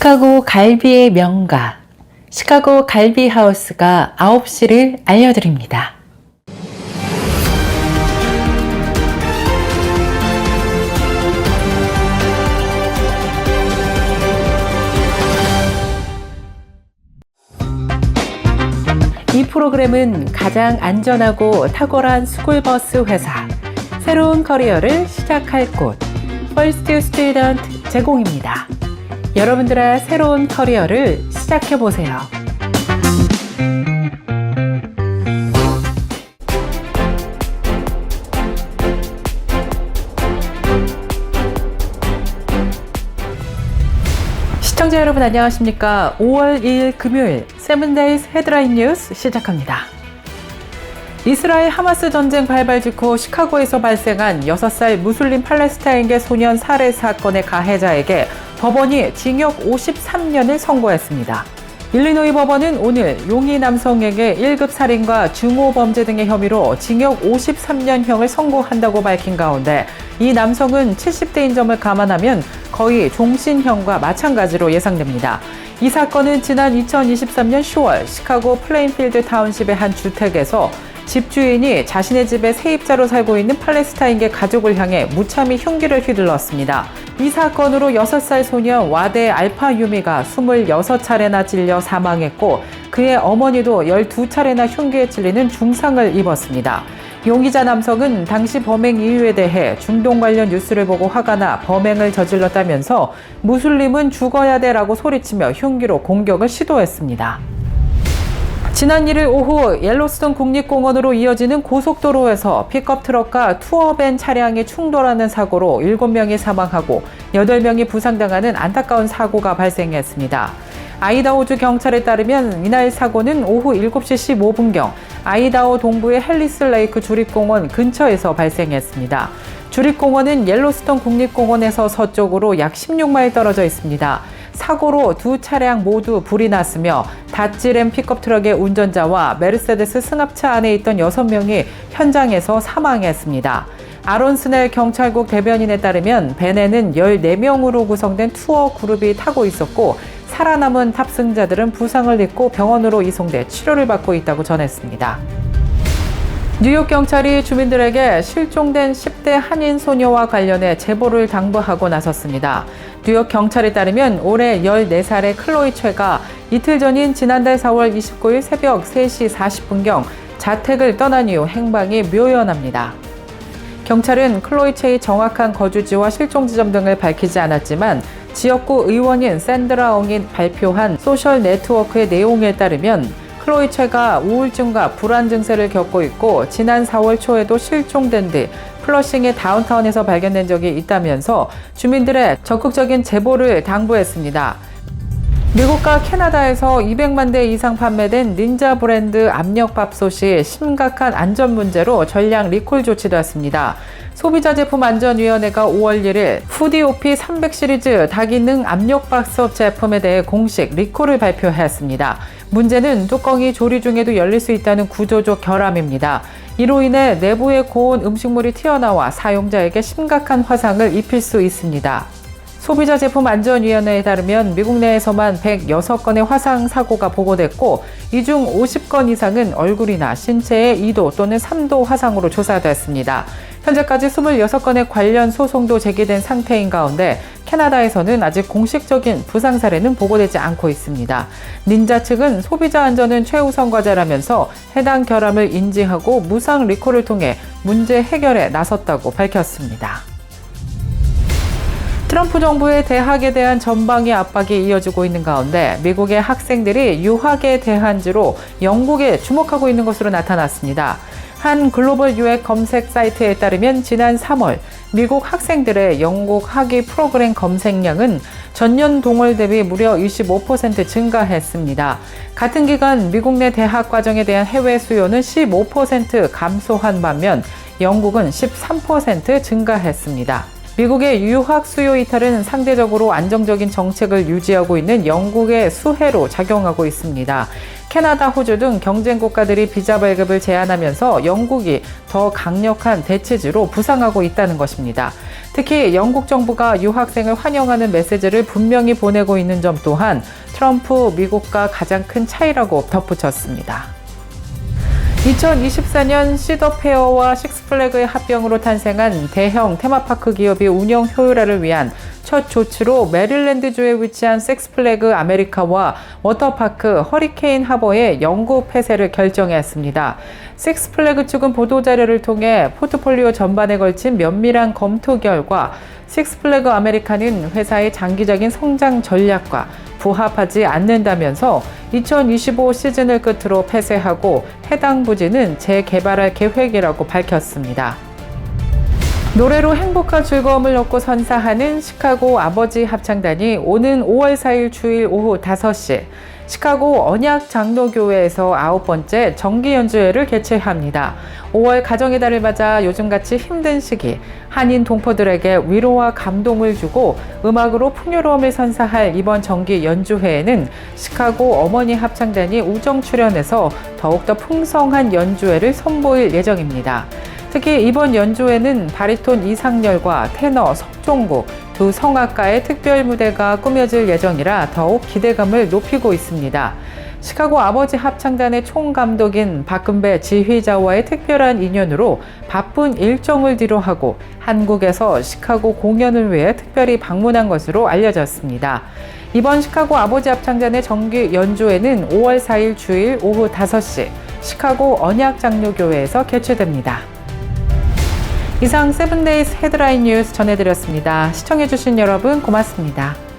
시카고 갈비의 명가, 시카고 갈비 하우스가 9시를 알려드립니다. 이 프로그램은 가장 안전하고 탁월한 스쿨버스 회사, 새로운 커리어를 시작할 곳, First Student 제공입니다. 여러분들의 새로운 커리어를 시작해보세요. 시청자 여러분 안녕하십니까? 5월 2일 금요일 7days 헤드라인 뉴스 시작합니다. 이스라엘 하마스 전쟁 발발 직후 시카고에서 발생한 6살 무슬림 팔레스타인계 소년 살해 사건의 가해자에게 법원이 징역 53년을 선고했습니다. 일리노이 법원은 오늘 용의 남성에게 1급 살인과 중호범죄 등의 혐의로 징역 53년형을 선고한다고 밝힌 가운데 이 남성은 70대인 점을 감안하면 거의 종신형과 마찬가지로 예상됩니다. 이 사건은 지난 2023년 10월 시카고 플레인필드 타운십의 한 주택에서 집주인이 자신의 집에 세입자로 살고 있는 팔레스타인계 가족을 향해 무참히 흉기를 휘둘렀습니다. 이 사건으로 6살 소년 와데 알파 유미가 26차례나 찔려 사망했고 그의 어머니도 12차례나 흉기에 찔리는 중상을 입었습니다. 용의자 남성은 당시 범행 이유에 대해 중동 관련 뉴스를 보고 화가 나 범행을 저질렀다면서 무슬림은 죽어야 돼라고 소리치며 흉기로 공격을 시도했습니다. 지난 1일 오후 옐로스톤 국립공원으로 이어지는 고속도로에서 픽업 트럭과 투어밴 차량이 충돌하는 사고로 7명이 사망하고 8명이 부상당하는 안타까운 사고가 발생했습니다. 아이다호주 경찰에 따르면 이날 사고는 오후 7시 15분경 아이다호 동부의 헬리스 레이크 주립공원 근처에서 발생했습니다. 주립공원은 옐로스톤 국립공원에서 서쪽으로 약 16마일 떨어져 있습니다. 사고로 두 차량 모두 불이 났으며 다찌렌 픽업 트럭의 운전자와 메르세데스 승합차 안에 있던 6명이 현장에서 사망했습니다. 아론 스넬 경찰국 대변인에 따르면 밴에는 14명으로 구성된 투어 그룹이 타고 있었고 살아남은 탑승자들은 부상을 입고 병원으로 이송돼 치료를 받고 있다고 전했습니다. 뉴욕 경찰이 주민들에게 실종된 10대 한인 소녀와 관련해 제보를 당부하고 나섰습니다. 뉴욕 경찰에 따르면 올해 14살의 클로이 최가 이틀 전인 지난달 4월 29일 새벽 3시 40분경 자택을 떠난 이후 행방이 묘연합니다. 경찰은 클로이 최의 정확한 거주지와 실종 지점 등을 밝히지 않았지만 지역구 의원인 샌드라 엉이 발표한 소셜 네트워크의 내용에 따르면 클로이 최가 우울증과 불안 증세를 겪고 있고 지난 4월 초에도 실종된 뒤 플러싱의 다운타운에서 발견된 적이 있다면서 주민들의 적극적인 제보를 당부했습니다. 미국과 캐나다에서 200만 대 이상 판매된 닌자 브랜드 압력밥솥이 심각한 안전 문제로 전량 리콜 조치되었습니다. 소비자제품안전위원회가 5월 1일 푸디오피 300 시리즈 다기능 압력밥솥 제품에 대해 공식 리콜을 발표했습니다. 문제는 뚜껑이 조리 중에도 열릴 수 있다는 구조적 결함입니다. 이로 인해 내부에 고온 음식물이 튀어나와 사용자에게 심각한 화상을 입힐 수 있습니다. 소비자제품안전위원회에 따르면 미국 내에서만 106건의 화상 사고가 보고됐고 이 중 50건 이상은 얼굴이나 신체의 2도 또는 3도 화상으로 조사됐습니다. 현재까지 26건의 관련 소송도 제기된 상태인 가운데 캐나다에서는 아직 공식적인 부상 사례는 보고되지 않고 있습니다. 닌자 측은 소비자 안전은 최우선 과제라면서 해당 결함을 인지하고 무상 리콜을 통해 문제 해결에 나섰다고 밝혔습니다. 트럼프 정부의 대학에 대한 전방위 압박이 이어지고 있는 가운데 미국의 학생들이 유학의 대안지로 영국에 주목하고 있는 것으로 나타났습니다. 한 글로벌 유학 검색 사이트에 따르면 지난 3월 미국 학생들의 영국 학위 프로그램 검색량은 전년 동월 대비 무려 25% 증가했습니다. 같은 기간 미국 내 대학 과정에 대한 해외 수요는 15% 감소한 반면 영국은 13% 증가했습니다. 미국의 유학 수요 이탈은 상대적으로 안정적인 정책을 유지하고 있는 영국의 수혜로 작용하고 있습니다. 캐나다, 호주 등 경쟁 국가들이 비자 발급을 제한하면서 영국이 더 강력한 대체지로 부상하고 있다는 것입니다. 특히 영국 정부가 유학생을 환영하는 메시지를 분명히 보내고 있는 점 또한 트럼프 미국과 가장 큰 차이라고 덧붙였습니다. 2024년 시더페어와 식스플래그의 합병으로 탄생한 대형 테마파크 기업이 운영 효율화를 위한 첫 조치로 메릴랜드주에 위치한 식스플래그 아메리카와 워터파크 허리케인 하버의 영구 폐쇄를 결정했습니다. 식스플래그 측은 보도자료를 통해 포트폴리오 전반에 걸친 면밀한 검토 결과 식스플래그 아메리카는 회사의 장기적인 성장 전략과 부합하지 않는다면서 2025 시즌을 끝으로 폐쇄하고 해당 부지는 재개발할 계획이라고 밝혔습니다. 노래로 행복과 즐거움을 얻고 선사하는 시카고 아버지 합창단이 오는 5월 4일 주일 오후 5시 시카고 언약 장로교회에서 9번째 정기 연주회를 개최합니다. 5월 가정의 달을 맞아 요즘같이 힘든 시기 한인 동포들에게 위로와 감동을 주고 음악으로 풍요로움을 선사할 이번 정기 연주회에는 시카고 어머니 합창단이 우정 출연해서 더욱더 풍성한 연주회를 선보일 예정입니다. 특히 이번 연주회는 바리톤 이상열과 테너 석종국 두 성악가의 특별 무대가 꾸며질 예정이라 더욱 기대감을 높이고 있습니다. 시카고 아버지 합창단의 총감독인 박근배 지휘자와의 특별한 인연으로 바쁜 일정을 뒤로하고 한국에서 시카고 공연을 위해 특별히 방문한 것으로 알려졌습니다. 이번 시카고 아버지 합창단의 정기 연주회는 5월 4일 주일 오후 5시 시카고 언약장로교회에서 개최됩니다. 이상 세븐데이즈 헤드라인 뉴스 전해드렸습니다. 시청해주신 여러분 고맙습니다.